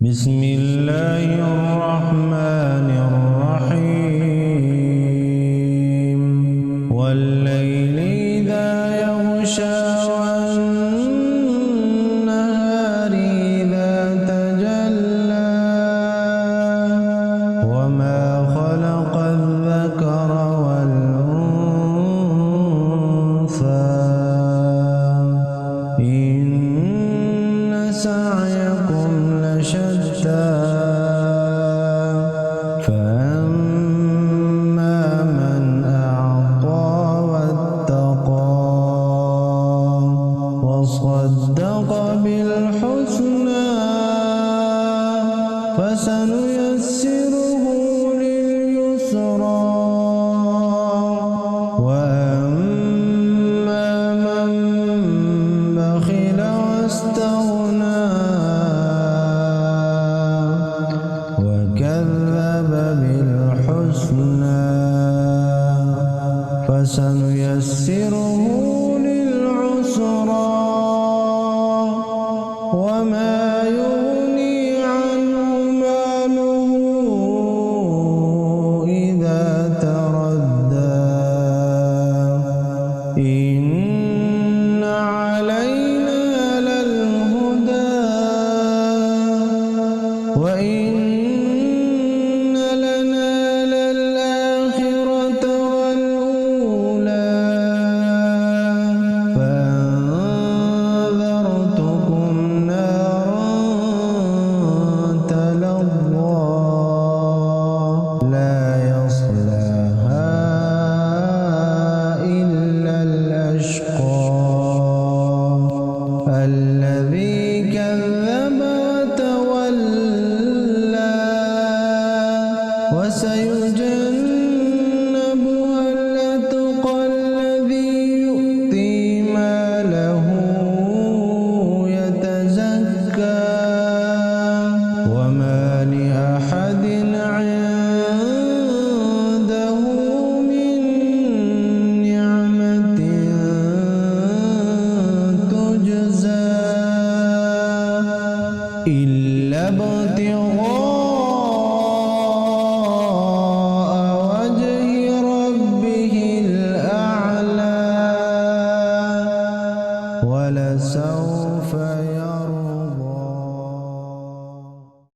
بسم الله الرحمن الرحيم والليل إذا يغشى والنهار إذا تجلى وما خلق الذكر والأنثى إن سعيكم لشتى فأما من أعطى واتقى وصدق بالحسنى فسنيسره لليسرى وأما من بخل واستغنى وكذب بالحسنى فسنيسره للعسرى وما يغني عنه ماله إذا تردى إن علينا للهدى وإن لنا للآخرة والأولى فأنذرتكم نارا تلظى لا يصلاها إلا الأشقى الذي كذب وتولى وسيجنبها الأتقى الذي يؤتي ماله يتزكى وما لأحد عنده من نعمة تجزى إلا ابتغاء